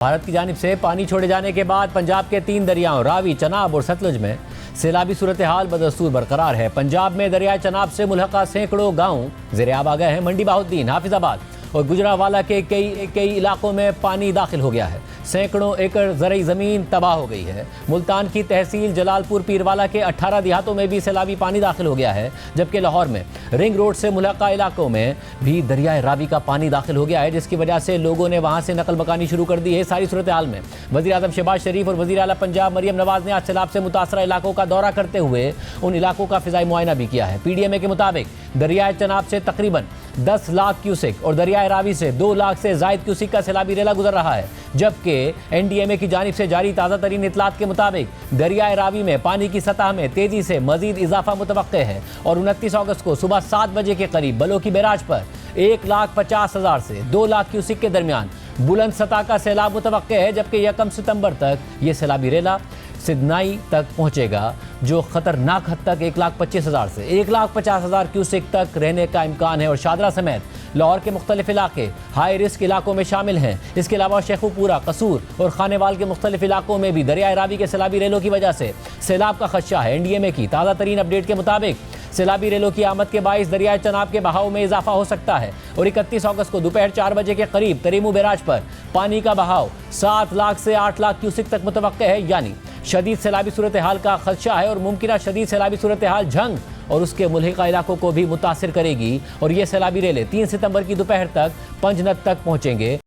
भारत की जानिब से पानी छोड़े जाने के बाद पंजाब के 3 दरियाओं रावी, चनाब और सतलुज में सैलाबी सूरत हाल बदस्तूर बरकरार है। पंजाब में दरियाए चनाब से मुल्हका सैकड़ों गाँव ज़ेर-ए-आब आ गए हैं। मंडी बहाउद्दीन, हाफिजाबाद और गुजरावाला के कई इलाकों में पानी दाखिल हो गया है। सैकड़ों एकड़ ज़रई ज़मीन तबाह हो गई है। मुल्तान की तहसील जलालपुर पीरवाला के 18 देहातों में भी सैलाबी पानी दाखिल हो गया है, जबकि लाहौर में रिंग रोड से मुल्हका इलाकों में भी दरियाए रावी का पानी दाखिल हो गया है, जिसकी वजह से लोगों ने वहाँ से नकल मकानी शुरू कर दी है। सारी सूरत हाल में वज़ीर आज़म शहबाज शरीफ और वज़ीर आला पंजाब मरियम नवाज़ ने आज सैलाब से मुतासरा इलाकों का दौरा करते हुए उन इलाकों का फ़िज़ाई मुआयना भी किया है। PDMA के मुताबिक दरियाए चनाब से तकरीबन 10 लाख क्यूसेक और दरियाए रावी से 2 लाख से ज़ायद क्यूसेक का सैलाबी रेला गुजर रहा है, जबकि NDMA की जानिब से जारी ताज़ा तरीन इतलात के मुताबिक दरियाए रावी में पानी की सतह में तेज़ी से मज़ीद इजाफा मुतवक्के है और 29 अगस्त को सुबह 7 बजे के करीब बलोकी बैराज पर 1,50,000 से 2 लाख क्यूसेक के दरमियान बुलंद सतह का सैलाब मुतवक्के है, जबकि 1 सितंबर तक ये सैलाबी रेला सिदनाई तक पहुंचेगा, जो खतरनाक हद तक 1,25,000 से 1,50,000 क्यूसेक तक रहने का इम्कान है और शादरा समेत लाहौर के मुख्तलिफ इलाके हाई रिस्क इलाकों में शामिल हैं। इसके अलावा शेखुपुरा, कसूर और खानेवाल के मुख्तलिफ इलाकों में भी दरियाए रावी के सैलाबी रेलों की वजह से सैलाब का खदशा है। NDMA की ताज़ा तरीन अपडेट के मुताबिक सैलाबी रेलों की आमद के बाइस दरियाए चनाब के बहाव में इजाफा हो सकता है और 31 अगस्त को दोपहर 4 बजे के करीब तरीमू बैराज पर पानी का बहाव 7 लाख से 8 लाख क्यूसेक तक मुतवक्के है, यानी शदीद सैलाबी सूरत हाल का खदशा है और मुमकिन शदीद सैलाबी सूरत हाल झंग और उसके मुल्हिका इलाकों को भी मुतासिर करेगी और ये सैलाबी रेले 3 सितंबर की दोपहर तक पंजनद तक पहुंचेंगे,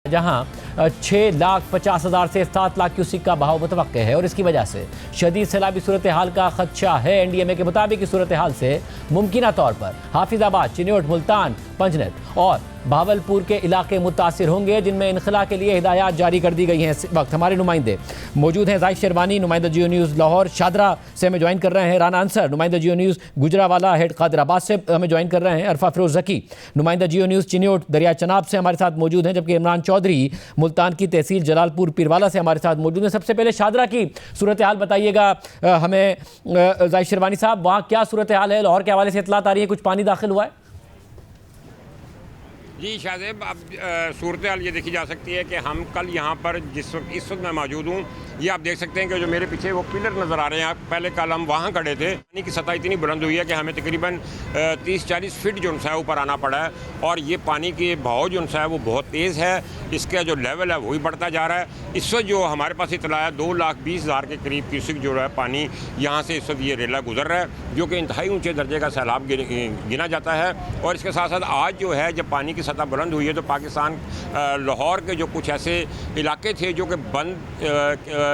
जहां 6,50,000 से 7 लाख क्यूसेक का बहाव मुतवक्के है और इसकी वजह से शदीद सैलाबी सूरत हाल का खदशा है। NDMA के मुताबिक इस सूरत हाल से मुमकिन तौर पर हाफिजाबाद, चिन्योट, मुल्तान, पंजनद और भावलपुर के इलाके मुतासिर होंगे, जिनमें इनखला के लिए हिदायत जारी कर दी गई हैं। इस वक्त हमारे नुमाइंदे मौजूद हैं। जाहिद शेरवानी, नुमाइंदा जियो न्यूज़ लाहौर शादरा से हमें ज्वाइन कर रहे हैं। राना अंसर, नुमाइंदा जियो न्यूज़ गुजरावाला हेड कादिराबाद से हमें ज्वाइन कर रहे हैं। अरफा फिरोज ज़की, नुमाइंदा जियो न्यूज़ चिन्योट दरिया चनाब से हमारे साथ मौजूद हैं, जबकि इमरान चौधरी मुल्तान की तहसील जलालपुर पीरवाला से हमारे साथ मौजूद हैं। सबसे पहले शादरा की सूरत हाल बताइएगा हमें जाहिद शेरवानी साहब, वहाँ क्या सूरत हाल है? लाहौर के हवाले से इतलात आ रही है कुछ पानी दाखिल हुआ है? जी शाहजेब, अब सूरत हाल ये देखी जा सकती है कि हम कल यहाँ पर इस वक्त मैं मौजूद हूँ, ये आप देख सकते हैं कि जो मेरे पीछे वो पिलर नज़र आ रहे हैं। पहले कल हम वहाँ खड़े थे, पानी की सतह इतनी बुलंद हुई है कि हमें तकरीबन 30-40 फीट जो है ऊपर आना पड़ा है और ये पानी के बहाव जो है वो बहुत तेज़ है। इसका जो लेवल है वही बढ़ता जा रहा है। इस वक्त जो हमारे पास इतला है 2,20,000 के करीब क्यूसेक जो है पानी यहाँ से इस वक्त ये रेला गुजर रहा है, जो कि इंतहाई ऊँचे दर्जे का सैलाब गिना जाता है। और इसके साथ साथ आज जो है जब पानी की सतह बुलंद हुई है तो पाकिस्तान लाहौर के जो कुछ ऐसे इलाके थे जो कि बंद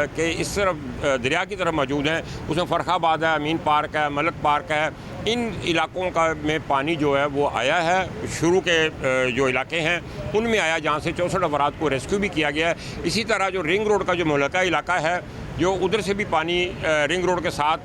के इस तरफ दरिया की तरफ मौजूद हैं, उसमें फ़रखाबाद है, अमीन पार्क है, मलक पार्क है, इन इलाकों का में पानी जो है वो आया है। शुरू के जो इलाके हैं उनमें आया, जहाँ से 64 अफराद को रेस्क्यू भी किया गया है। इसी तरह जो रिंग रोड का जो मुल्हका इलाका है, जो उधर से भी पानी रिंग रोड के साथ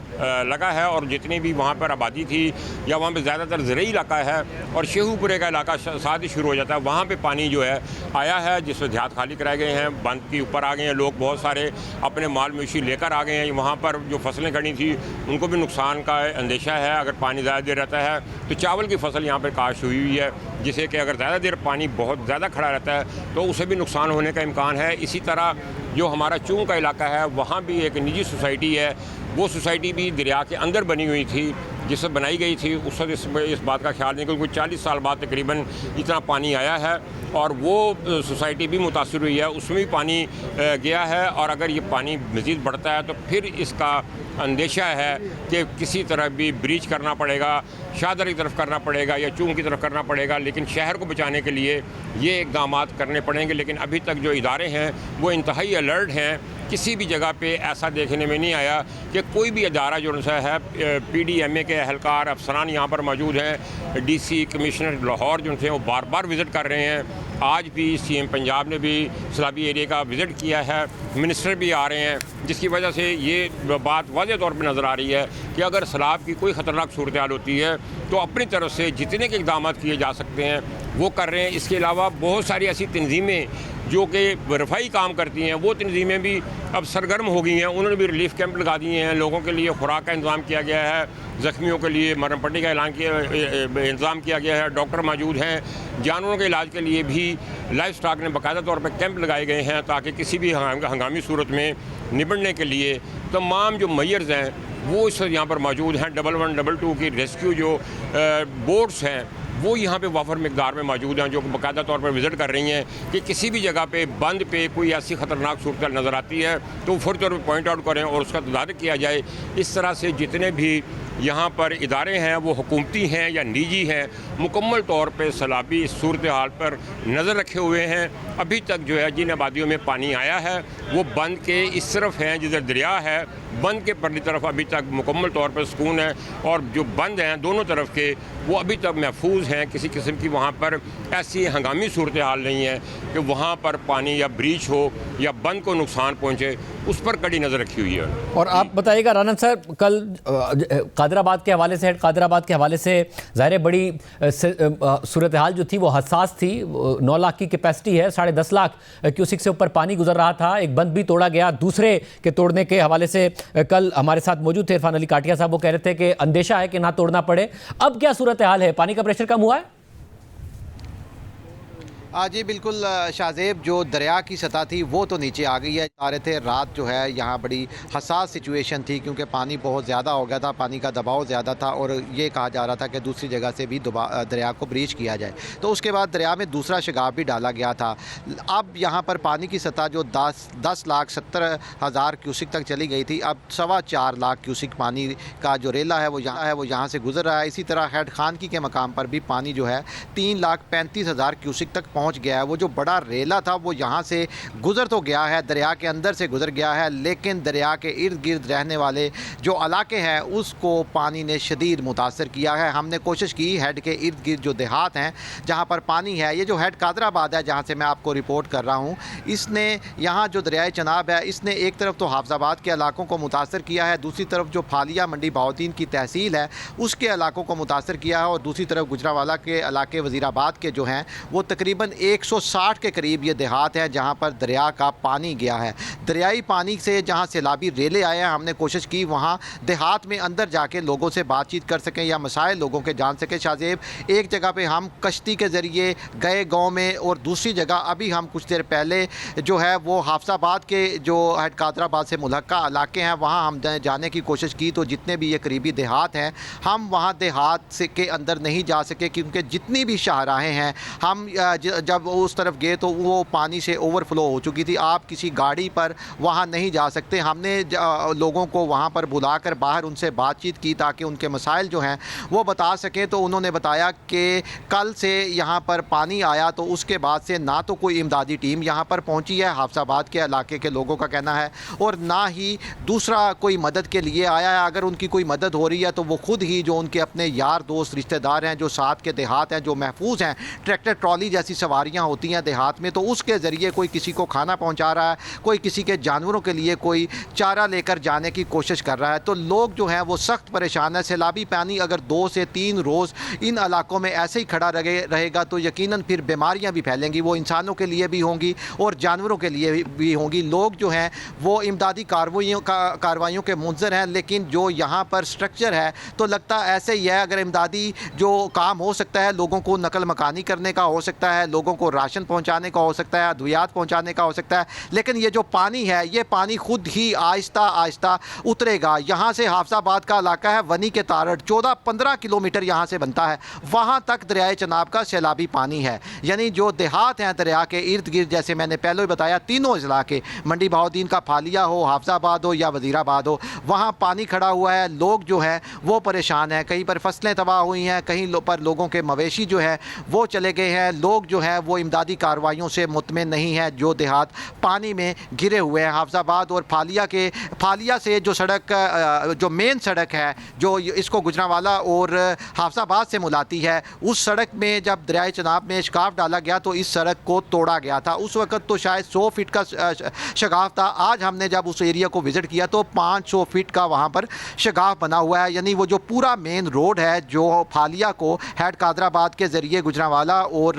लगा है और जितनी भी वहाँ पर आबादी थी या वहाँ पे ज़्यादातर ज़रई इलाका है और शेखुपुरे का इलाका साथ ही शुरू हो जाता है, वहाँ पे पानी जो है आया है, जिसमें देहात खाली कराए गए हैं, बंद के ऊपर आ गए हैं, लोग बहुत सारे अपने माल मवेशी लेकर आ गए हैं। वहाँ पर जो फसलें खड़ी थी उनको भी नुकसान का अंदेशा है। अगर पानी ज़्यादा देर रहता है तो चावल की फसल यहाँ पर काश्त हुई है, जिसे कि अगर ज़्यादा देर पानी बहुत ज़्यादा खड़ा रहता है तो उसे भी नुकसान होने का इम्कान है। इसी तरह जो हमारा चूंग का इलाका है, वहाँ भी एक निजी सोसाइटी है, वो सोसाइटी भी दरिया के अंदर बनी हुई थी, जिससे बनाई गई थी। उस वक्त इस बात का ख्याल नहीं, क्योंकि 40 साल बाद तकरीबन इतना पानी आया है और वो सोसाइटी भी मुतासर हुई है, उसमें भी पानी गया है। और अगर ये पानी मज़ीद बढ़ता है तो फिर इसका अंदेशा है कि किसी तरह भी ब्रीच करना पड़ेगा, शादरा की तरफ करना पड़ेगा या चूंग की तरफ करना पड़ेगा, लेकिन शहर को बचाने के लिए ये इक़दाम करने पड़ेंगे। लेकिन अभी तक जो इदारे हैं वो इंतहाई अलर्ट हैं। किसी भी जगह पे ऐसा देखने में नहीं आया कि कोई भी इदारा जो है PDMA के एहलकार अफसरान यहाँ पर मौजूद हैं। DC कमिश्नर लाहौर जो हैं वो बार बार विज़िट कर रहे हैं। आज भी CM पंजाब ने भी सैलाबी एरिया का विज़िट किया है, मिनिस्टर भी आ रहे हैं, जिसकी वजह से ये बात वाज़ेह तौर पर नज़र आ रही है कि अगर सैलाब की कोई ख़तरनाक सूरत हाल होती है तो अपनी तरफ से जितने के इक़दाम किए जा सकते हैं वो कर रहे हैं। इसके अलावा बहुत सारी ऐसी तंजीमें जो कि रफाई काम करती हैं, वो तंजीमें भी अब सरगर्म हो गई हैं। उन्होंने भी रिलीफ कैंप लगा दिए हैं, लोगों के लिए खुराक का इंतज़ाम किया गया है, ज़ख्मियों के लिए मरहम पट्टी का इंतज़ाम किया गया है, डॉक्टर मौजूद हैं। जानवरों के इलाज के लिए भी लाइफ स्टॉक ने बाकायदा तौर पर कैंप लगाए गए हैं ताकि किसी भी हंगामी सूरत में निपटने के लिए तमाम जो मैयर्स हैं वो इस वक्त यहाँ पर मौजूद हैं। 11, 22 की रेस्क्यू जो बोट्स हैं वो यहाँ पे वाफर मकदार में मौजूद हैं, जो बाकायदा तौर पर विज़िट कर रही हैं कि किसी भी जगह पे बंद पे कोई ऐसी ख़तरनाक सूरत नज़र आती है तो फौरी तौर पर पॉइंट आउट करें और उसका तदारक किया जाए। इस तरह से जितने भी यहाँ पर इदारे हैं वो हुकूमती हैं या निजी हैं, मुकम्मल तौर पर सैलाबी सूरत हाल पर नज़र रखे हुए हैं। अभी तक जो है जिन आबादियों में पानी आया है वो बंद के इस तरफ हैं जिधर दरिया है, बंद के परली तरफ अभी तक मुकम्मल तौर पर सुकून है, और जो बंद हैं दोनों तरफ के वो अभी तक महफूज हैं। किसी किस्म की वहाँ पर ऐसी हंगामी सूरत हाल नहीं है कि वहाँ पर पानी या ब्रीच हो या बंद को नुकसान पहुँचे, उस पर कड़ी नज़र रखी हुई है। और आप बताइएगा राना साहब, कल कादराबाद के हवाले से, हेड कादराबाद के हवाले से ज़ाहिर बड़ी सूरत हाल जो थी वो हसास थी। 9 लाख की कैपेसिटी है, 10.5 लाख क्यूसिक से ऊपर पानी गुजर रहा था। एक बंद भी तोड़ा गया। दूसरे के तोड़ने के हवाले से कल हमारे साथ मौजूद थे इरफान अली काटिया साहब, वो कह रहे थे कि अंदेशा है कि ना तोड़ना पड़े। अब क्या सूरत हाल है, पानी का प्रेशर कम हुआ है? जी बिल्कुल शाहजेब, जो दरिया की सतह थी वो तो नीचे आ गई है। आ रहे थे रात जो है यहाँ बड़ी हसास सिचुएशन थी क्योंकि पानी बहुत ज़्यादा हो गया था, पानी का दबाव ज़्यादा था और ये कहा जा रहा था कि दूसरी जगह से भी दरिया को ब्रीच किया जाए। तो उसके बाद दरिया में दूसरा शगाफ भी डाला गया था। अब यहाँ पर पानी की सतह जो 10,70,000 क्यूसिक तक चली गई थी, अब 4.25 लाख क्यूसिक पानी का जो रेला है वो यहाँ से गुजर रहा है। इसी तरह हेड खानकी के मकाम पर भी पानी जो है 3,35,000 क्यूसिक तक पहुंच गया है। वो जो बड़ा रेला था वो यहाँ से गुजर तो गया है, दरिया के अंदर से गुजर गया है, लेकिन दरिया के इर्द गिर्द रहने वाले जो इलाके हैं उसको पानी ने शदीद मुतासर किया है। हमने कोशिश की हेड के इर्द गिर्द जो देहात हैं जहाँ पर पानी है, ये जो हेड कादराबाद है जहाँ से मैं आपको रिपोर्ट कर रहा हूँ, इसने यहाँ जो दरियाए चनाब है इसने एक तरफ तो हाफजाबाद के इलाकों को मुतासर किया है, दूसरी तरफ जो फालिया मंडी बहाउद्दीन की तहसील है उसके इलाकों को मुतासर किया है, और दूसरी तरफ गुजरावाला के इलाके वज़ीराबाद के जो हैं वो तकरीबन 160 के करीब ये देहात है जहाँ पर दरिया का पानी गया है। दरियाई पानी से जहाँ सैलाबी रेले आए हैं, हमने कोशिश की वहाँ देहात में अंदर जाके लोगों से बातचीत कर सकें या मसाइल लोगों के जान सकें। शाहजेब, एक जगह पे हम कश्ती के ज़रिए गए गांव में, और दूसरी जगह अभी हम कुछ देर पहले जो है वो हाफसाबाद के जो हेड कादराबाद से मुल्हका इलाके हैं वहाँ हम जाने की कोशिश की। तो जितने भी ये करीबी देहात हैं हम वहाँ देहात से के अंदर नहीं जा सके क्योंकि जितनी भी शाहराहें हैं हम जब उस तरफ गए तो वो पानी से ओवरफ्लो हो चुकी थी। आप किसी गाड़ी पर वहाँ नहीं जा सकते। हमने लोगों को वहाँ पर बुलाकर बाहर उनसे बातचीत की ताकि उनके मसाइल जो हैं वो बता सकें। तो उन्होंने बताया कि कल से यहाँ पर पानी आया तो उसके बाद से ना तो कोई इमदादी टीम यहाँ पर पहुँची है, हाफसाबाद के इलाके के लोगों का कहना है, और ना ही दूसरा कोई मदद के लिए आया है। अगर उनकी कोई मदद हो रही है तो वो खुद ही जो उनके अपने यार दोस्त रिश्तेदार हैं जो साथ के देहात हैं जो महफूज हैं, ट्रैक्टर ट्रॉली जैसी सवारियाँ होती हैं देहात में, तो उसके ज़रिए कोई किसी को खाना पहुंचा रहा है, कोई किसी के जानवरों के लिए कोई चारा लेकर जाने की कोशिश कर रहा है। तो लोग जो हैं वो सख्त परेशान है। सैलाबी पानी अगर 2 से 3 रोज़ इन इलाकों में ऐसे ही खड़ा रहेगा तो यकीनन फिर बीमारियां भी फैलेंगी, वो इंसानों के लिए भी होंगी और जानवरों के लिए भी होंगी। लोग जो हैं वो इमदादी कार्रवाइयों के मुंतज़र हैं, लेकिन जो यहाँ पर स्ट्रक्चर है तो लगता ऐसे ही है। अगर इमदादी जो काम हो सकता है, लोगों को नकल मकानी करने का हो सकता है, लोगों को राशन पहुंचाने का हो सकता है, अद्वियात पहुंचाने का हो सकता है, लेकिन ये जो पानी है ये पानी खुद ही आहिस्ता आहिस्ता उतरेगा। यहाँ से हाफसाबाद का इलाका है वनी के तारड़ 14-15 किलोमीटर यहाँ से बनता है, वहाँ तक दरियाए चनाब का सैलाबी पानी है। यानी जो देहात हैं दरिया के इर्द गिर्द, जैसे मैंने पहले ही बताया, तीनों अजला के, मंडी बहाउद्दीन का फालिया हो, हाफसाबाद हो या वज़ीराबाद हो, वहाँ पानी खड़ा हुआ है। लोग जो हैं वो परेशान हैं, कहीं पर फसलें तबाह हुई हैं, कहीं पर लोगों के मवेशी जो है वो चले गए हैं। लोग जो है वो इमदादी कार्रवाइयों से मुतमिन नहीं है। जो देहात पानी में घिरे हुए हैं, हाफसाबाद और फालिया से जो सड़क, जो मेन सड़क है जो इसको गुजरांवाला और हाफसाबाद से मिलाती है, उस सड़क में जब दरियाए चनाब में शगाफ डाला गया तो इस सड़क को तोड़ा गया था। उस वक्त तो शायद 100 फीट का शगाफ था। आज हमने जब उस एरिया को विज़िट किया तो 500 फीट का वहाँ पर शगाफ बना हुआ है। यानी वो जो पूरा मेन रोड है जो फालिया को हेड कादराबाद के ज़रिए गुजरांवाला और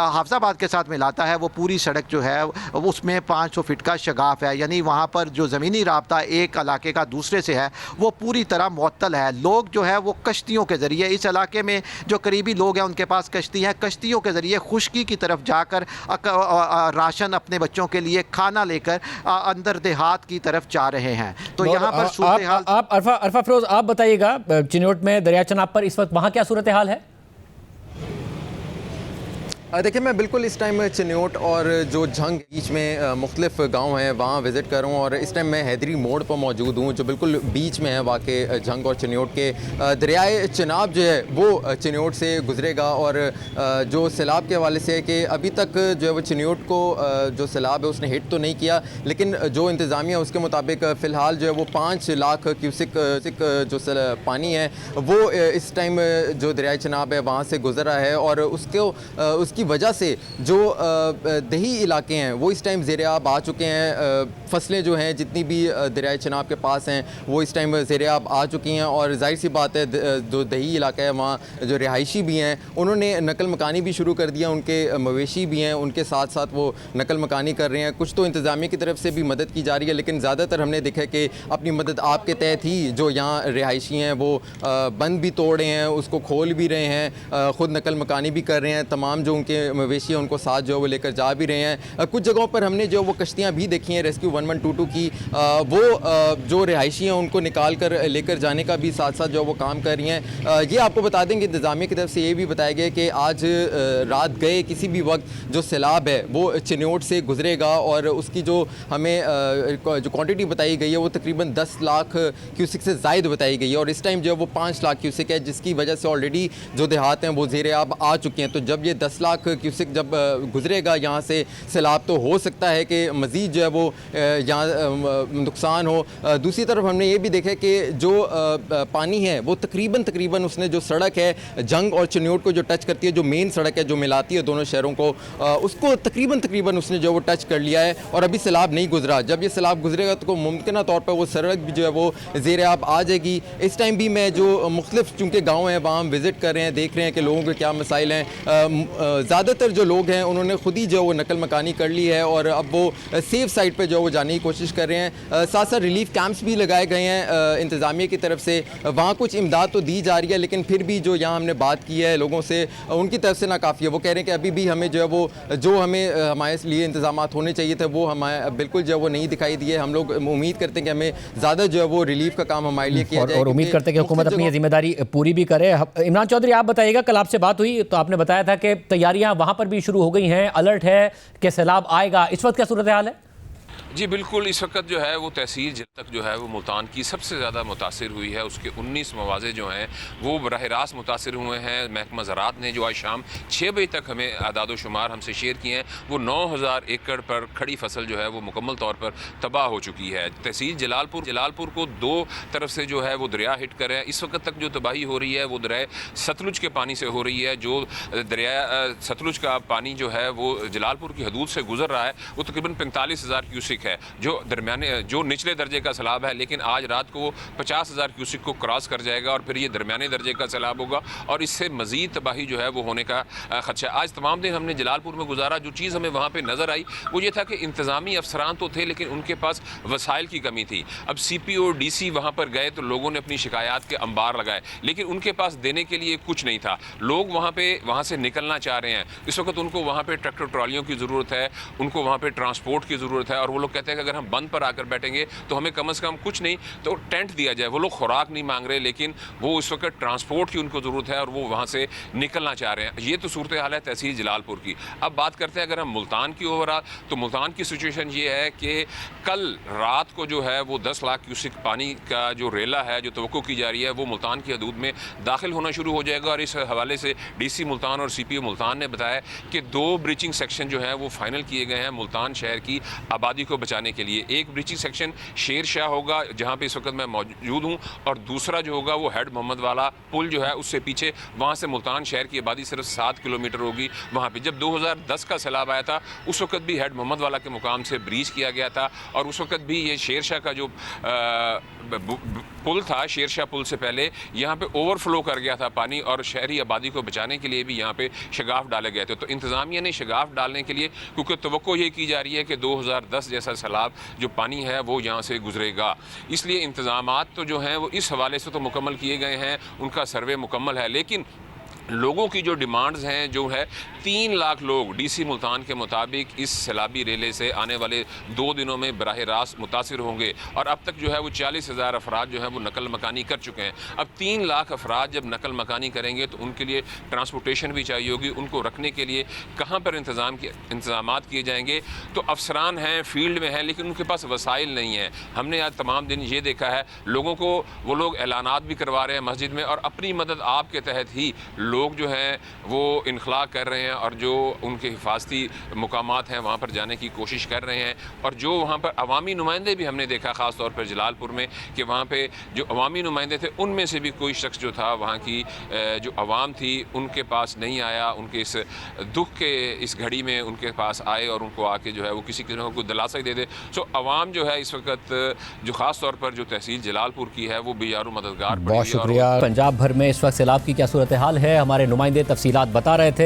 हाफजाबाद के साथ मिलाता है वो पूरी सड़क जो है उसमें 500 फीट का शगाफ है, यानी वहाँ पर जो ज़मीनी राब्ता एक इलाके का दूसरे से है वो पूरी तरह मुअत्तल है। लोग जो है वो कश्तियों के ज़रिए, इस इलाके में जो करीबी लोग हैं उनके पास कश्ती हैं, कश्तियों के ज़रिए खुश्की की तरफ जाकर राशन अपने बच्चों के लिए खाना लेकर अंदर देहात की तरफ जा रहे हैं। तो यहाँ पर सूरत हाल आप अरफा फिरोज आप बताइएगा, चिन्योट में दरिया चनाब पर इस वक्त वहाँ क्या सूरत हाल है? देखिए, मैं बिल्कुल इस टाइम चिन्योट और जो झंग बीच में मुख्तलिफ गांव हैं वहाँ विज़िट कर रहा हूँ और इस टाइम मैं हैदरी मोड़ पर मौजूद हूँ जो बिल्कुल बीच में है वाक़ई झंग और चिन्योट के। दरियाए चिनाब जो है वो चिन्योट से गुजरेगा और जो सैलाब के हवाले से है कि अभी तक जो है वो चिन्योट को जो सैलाब है उसने हिट तो नहीं किया, लेकिन जो इंतज़ामिया उसके मुताबिक फ़िलहाल जो है वो 5 लाख क्यूसिक जो पानी है वो इस टाइम जो दरियाए चिनाब है वहाँ से गुजर रहा है और उसकी वजह से जो दही इलाके हैं वो इस टाइम ज़ेर-ए-आब आ चुके हैं। फसलें जो हैं जितनी भी दरियाए चिनाब के पास हैं वो इस टाइम ज़ेर-ए-आब आ चुकी हैं और जाहिर सी बात है जो दही इलाका है वहाँ जो रिहायशी भी हैं उन्होंने नकल मकानी भी शुरू कर दिया, उनके मवेशी भी हैं उनके साथ साथ वो नकल मकानी कर रहे हैं। कुछ तो इंतज़ामिया की तरफ से भी मदद की जा रही है, लेकिन ज़्यादातर हमने देखा कि अपनी मदद आपके तहत ही जो यहाँ रिहायशी हैं वो बंद भी तोड़ रहे हैं, उसको खोल भी रहे हैं, ख़ुद नकल मकानी भी कर रहे हैं, तमाम जो उनके मवेशी उनको साथ जो वो लेकर जा भी रहे हैं। कुछ जगहों पर हमने जो वो कश्तियाँ भी देखी हैं रेस्क्यू 1122 की, वो जो रिहायशी हैं उनको निकाल कर लेकर जाने का भी साथ साथ जो वो काम कर रही हैं। ये आपको बता देंगे इंतज़ामिया की तरफ से ये भी बताया गया कि आज रात गए किसी भी वक्त जो सैलाब है वो चिन्योट से गुजरेगा और उसकी जो हमें जो क्वांटिटी बताई गई है वो तकरीबन 10 लाख क्यूसिक से ज़ायद बताई गई है और इस टाइम जो है वो 5 लाख क्यूसिक है, जिसकी वजह से ऑलरेडी जो देहात हैं वो ज़ेर-ए-आब आ चुके हैं। तो जब ये 10 लाख क्यूसिक जब गुजरेगा यहाँ से सैलाब तो हो सकता है कि मज़ीद जो है वो यहाँ नुकसान हो। दूसरी तरफ हमने ये भी देखा कि जो पानी है वो तकरीबन उसने जो सड़क है झंग और चिन्योट को जो टच करती है, जो मेन सड़क है जो मिलाती है दोनों शहरों को, उसको तकरीबन उसने जो वो टच कर लिया है और अभी सैलाब नहीं गुजरा। जब ये सैलाब गुजरेगा तो मुमकिन तौर पर वो सड़क भी जो है वो ज़ेर-ए-आब आ जाएगी। इस टाइम भी मैं जो मुख्तलिफ चूँकि गाँव हैं वहाँ हम विज़िट कर रहे हैं, देख रहे हैं कि लोगों के क्या मसाइल हैं। ज़्यादातर जो लोग हैं उन्होंने खुद ही जो वो नकल मकानी कर ली है और अब वो सेफ साइड पे जो वो जाने की कोशिश कर रहे हैं। साथ साथ रिलीफ कैंप्स भी लगाए गए हैं इंतज़ामिया की तरफ से, वहाँ कुछ इमदाद तो दी जा रही है लेकिन फिर भी जो यहाँ हमने बात की है लोगों से उनकी तरफ से नाकाफ़ी है। वो कह रहे हैं कि अभी भी हमें जो है वो जो हमें हमारे लिए इंतजाम होने चाहिए थे वो हमारे बिल्कुल जो है वो नहीं दिखाई दिए। हम लोग उम्मीद करते हैं कि हमें ज़्यादा जो है वो रिलीफ का काम हमारे लिए किया जाए और उम्मीद करते हैं कि हुकूमत अपनी जिम्मेदारी पूरी भी करे। इमरान चौधरी आप बताइएगा, कल आपसे बात हुई तो आपने बताया था कि तैयारियां वहां पर भी शुरू हो गई हैं, अलर्ट है कि सैलाब आएगा, इस वक्त क्या सूरत हाल है? जी बिल्कुल, इस वक्त जो है वो तहसील जिल तक जो है वो मुल्तान की सबसे ज़्यादा मुतासिर हुई है। उसके 19 मवाज़े जो हैं वो बराह रास्त मुतासिर हुए हैं। महकमा ज़राअत ने जो आज शाम 6 बजे तक हमें आदाद शुमार हमसे शेयर किए हैं वो 9000 एकड़ पर खड़ी फसल जो है वो मुकम्मल तौर पर तबाह हो चुकी है। तहसील जलालपुर को 2 तरफ से जो है वो दरिया हिट कर है। इस वक्त तक जो तबाही हो रही है वो दरिया सतलुज के पानी से हो रही है। जो दरिया सतलुज का पानी जो है वो जलालपुर की हदूद से गुजर रहा है वो तकरीबन 45,000 क्यूसिक है, जो निचले दर्जे का सैलाब है, लेकिन आज रात को 50,000 क्यूसिक को क्रॉस कर जाएगा और फिर ये दरमियाने दर्जे का सैलाब होगा और इससे मज़ीद तबाही जो है वो होने का खदशा। आज तमाम दिन हमने जलालपुर में गुजारा। जो चीज़ हमें वहाँ पर नज़र आई वो ये था कि इंतज़ामी अफसरान तो थे लेकिन उनके पास वसाइल की कमी थी। अब CPO DC वहाँ पर गए तो लोगों ने अपनी शिकायत के अंबार लगाए लेकिन उनके पास देने के लिए कुछ नहीं था। लोग वहाँ से निकलना चाह रहे हैं। इस वक्त उनको वहाँ पर ट्रैक्टर ट्रॉलियों की ज़रूरत है, उनको वहाँ पर ट्रांसपोर्ट की ज़रूरत है और वो लोग कहते हैं कि अगर हम बंद पर आकर बैठेंगे तो हमें कम से कम कुछ नहीं तो टेंट दिया जाए। वो लोग खुराक नहीं मांग रहे लेकिन वो इस वक्त ट्रांसपोर्ट की उनको ज़रूरत है और वो वहाँ से निकलना चाह रहे हैं। ये तो सूरत हाल है तहसील जलालपुर की। अब बात करते हैं अगर हम मुल्तान की ओर तो मुल्तान की सिचुएशन ये है कि कल रात को जो है वो 10 लाख क्यूसिक पानी का जो रेला है जो तवक्को की जा रही है वो मुल्तान की हदूद में दाखिल होना शुरू हो जाएगा। और इस हवाले से DC मुल्तान और CPO मुल्तान ने बताया कि 2 ब्रीचिंग सेक्शन जो है वो फाइनल किए गए हैं मुल्तान शहर की आबादी को बचाने के लिए। एक ब्रीचिंग सेक्शन शेर शाह होगा जहां पे इस वक्त मैं मौजूद हूं और दूसरा जो होगा वो हेड मोहम्मद वाला पुल जो है उससे पीछे, वहां से मुल्तान शहर की आबादी सिर्फ 7 किलोमीटर होगी। वहां पे जब 2010 का सैलाब आया था उस वक्त भी हेड मोहम्मद वाला के मुकाम से ब्रीच किया गया था और उस वक्त भी ये शेर शाह का जो पुल था शेरशाह पुल से पहले, यहाँ पे ओवरफ्लो कर गया था पानी और शहरी आबादी को बचाने के लिए भी यहाँ पे शगाफ डाले गए थे। तो इंतज़ामिया ने शगाफ डालने के लिए, क्योंकि तवक्को ये की जा रही है कि 2010 जैसा सैलाब जो पानी है वो यहाँ से गुजरेगा, इसलिए इंतज़ामात तो जो हैं वो इस हवाले से तो मुकम्मल किए गए हैं, उनका सर्वे मुकम्मल है। लेकिन लोगों की जो डिमांड्स हैं, जो है 3 लाख लोग डीसी मुल्तान के मुताबिक इस सैलाबी रेले से आने वाले 2 दिनों में बराह रास्त मुतासिर होंगे और अब तक जो है वो 40,000 अफराद जो है वो नकल मकानी कर चुके हैं। अब 3 लाख अफराद जब नकल मकानी करेंगे तो उनके लिए ट्रांसपोर्टेशन भी चाहिए होगी, उनको रखने के लिए कहाँ पर इंतज़ामात किए जाएंगे। तो अफसरान हैं, फील्ड में हैं, लेकिन उनके पास वसाइल नहीं हैं। हमने आज तमाम दिन ये देखा है, लोगों को वो लोग ऐलानात भी करवा रहे हैं मस्जिद में और अपनी मदद आपके तहत ही लोग जो हैं वो इनखला कर रहे हैं और जो उनके हिफाजती मुकामात हैं वहाँ पर जाने की कोशिश कर रहे हैं। और जो वहाँ पर अवामी नुमाइंदे भी हमने देखा, ख़ास तौर पर जलालपुर में, कि वहाँ पे जो अवामी नुमाइंदे थे उनमें से भी कोई शख्स जो था वहाँ की जो अवाम थी उनके पास नहीं आया, उनके इस दुख के इस घड़ी में उनके पास आए और उनको आके जो है वो किसी किस्म को दिलासा ही दे दे। सो अवाम जो है इस वक्त जो ख़ास तौर पर जो तहसील जलालपुर की है वो बेयारू मददगार। बहुत शुक्रिया। पंजाब भर में इस वक्त सैलाब की क्या सूरत हाल है, हमारे नुमाइंदे तफसीलात बता रहे थे।